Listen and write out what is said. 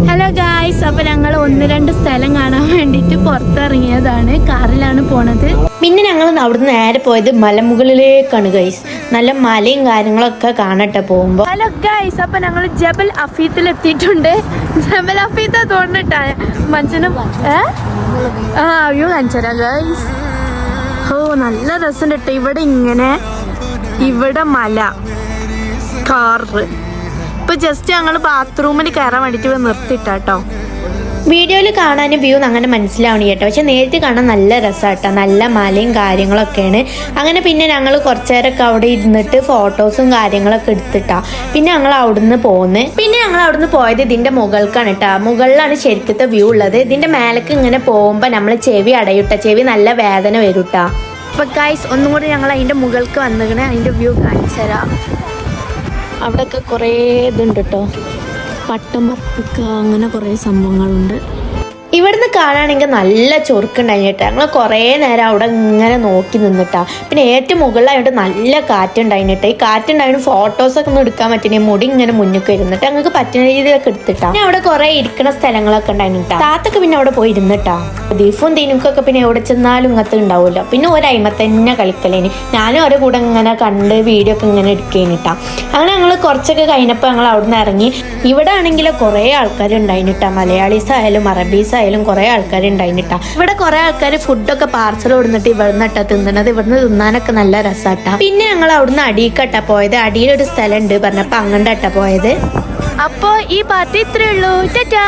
Hello guys, അപ്പോൾ ഞങ്ങൾ 1-2 സ്ഥലം കാണാൻ വേണ്ടിയിട്ട് പുറത്തിറങ്ങിയതാണ്. കാറിലാണ് പോണത്. പിന്നെ ഞങ്ങൾ അവിടുന്ന് നേരെ പോയത് മലമുകളിലേക്കാണ് ഗൈസ്. നല്ല മലയും കാര്യങ്ങളൊക്കെ കാണട്ടെ പോകുമ്പോൾ. ഹലോ ഗായ്സ്, അപ്പോൾ ഞങ്ങൾ ജബൽ അഫീത്തിൽ എത്തിയിട്ടുണ്ട്. ജബൽ അഫീത്ത തോന്നിട്ടാ മനുഷ്യനും വ്യൂ കാണിച്ചരാ ഗായ്സ്. ഓ നല്ല രസമുണ്ട് കേട്ടോ. ഇവിടെ ഇങ്ങനെ, ഇവിടെ മല, കാറ്. ഇപ്പൊ ജസ്റ്റ് ഞങ്ങൾ ബാത്റൂമിൽ കയറാൻ വേണ്ടിട്ട് നിർത്തിട്ടോ. വീഡിയോയിൽ കാണാൻ വ്യൂ അങ്ങനെ മനസ്സിലാവണി കേട്ടോ, പക്ഷെ നേരിട്ട് കാണാൻ നല്ല രസമാട്ടോ. നല്ല മലയും കാര്യങ്ങളൊക്കെയാണ്. അങ്ങനെ പിന്നെ ഞങ്ങൾ കുറച്ചു നേരമൊക്കെ അവിടെ ഇരുന്നിട്ട് ഫോട്ടോസും കാര്യങ്ങളൊക്കെ എടുത്തിട്ടാ പിന്നെ ഞങ്ങൾ അവിടുന്ന് പോയത് ഇതിന്റെ മുകൾക്കാണ് കേട്ടോ. മുകളിലാണ് ശരിക്കത്തെ വ്യൂ ഉള്ളത്. ഇതിന്റെ മേലേക്ക് ഇങ്ങനെ പോകുമ്പോ നമ്മൾ ചെവി അടയൂട്ട, ചെവി നല്ല വേദന വരൂട്ടാ. അപ്പൊ ഗൈസ്, ഒന്നും കൂടി ഞങ്ങൾ അതിന്റെ മുകൾക്ക് വന്നിങ്ങനെ അതിന്റെ വ്യൂ കാണിച്ചു തരാം. അവിടെയൊക്കെ കുറേ ഇതുണ്ട് കേട്ടോ, പട്ടം പറപ്പിക്കുക, അങ്ങനെ കുറേ സംഭവങ്ങളുണ്ട്. ഇവിടുന്ന് കാണുകയാണെങ്കിൽ നല്ല ചൊറുക്കുണ്ടായിട്ടാ. ഞങ്ങൾ കുറേ നേരം അവിടെ ഇങ്ങനെ നോക്കി നിന്നിട്ടാ. പിന്നെ ഏറ്റവും മുകളിലായിട്ട് നല്ല കാറ്റുണ്ടായിട്ടാ. ഈ കാറ്റുണ്ടായിട്ട് ഫോട്ടോസൊക്കെ ഒന്നും എടുക്കാൻ പറ്റില്ല. മുടി ഇങ്ങനെ മുന്നിൽ ഇരുന്നിട്ട് ഞങ്ങൾക്ക് പറ്റുന്ന രീതിയിലൊക്കെ എടുത്തിട്ടാ. പിന്നെ അവിടെ കുറേ ഇരിക്കുന്ന സ്ഥലങ്ങളൊക്കെ ഉണ്ടായിട്ടാ. താത്തൊക്കെ പിന്നെ അവിടെ പോയി ഇരുന്നിട്ടാ. ദീഫും തീനുക്കൊക്കെ പിന്നെ എവിടെ ചെന്നാലും ഇങ്ങനത്തെ ഉണ്ടാവുമല്ലോ. പിന്നെ ഒരയിമ തന്നെ കളിക്കലേന്. ഞാനും അവരുടെ കൂടെ ഇങ്ങനെ കണ്ട് വീഡിയോ ഒക്കെ ഇങ്ങനെ എടുക്കേനിട്ടാ. അങ്ങനെ ഞങ്ങൾ കുറച്ചൊക്കെ കഴിഞ്ഞപ്പോൾ ഞങ്ങൾ അവിടെ നിന്ന് ഇറങ്ങി. ഇവിടെ ആണെങ്കിൽ കുറേ ആൾക്കാരുണ്ടായിട്ടാ. മലയാളീസ് ആയാലും അറബീസ് ആയാലും കുറേ ആൾക്കാരുണ്ടായിട്ടാ. ഇവിടെ കുറേ ആൾക്കാർ ഫുഡൊക്കെ പാർസൽ കൊടുത്തിട്ട് ഇവിടുന്ന് ഇട്ടാ തിന്നണത്. ഇവിടുന്ന് തിന്നാനൊക്കെ നല്ല രസാട്ടാ. പിന്നെ ഞങ്ങൾ അവിടുന്ന് അടിയിക്കട്ടാ പോയത്. അടിയിലൊരു സ്ഥലം ഉണ്ട് പറഞ്ഞപ്പോൾ അങ്ങോട്ടാ പോയത്. അപ്പോൾ ഈ പാർട്ടി ഇത്രയേ ഉള്ളൂ. ടാറ്റാ.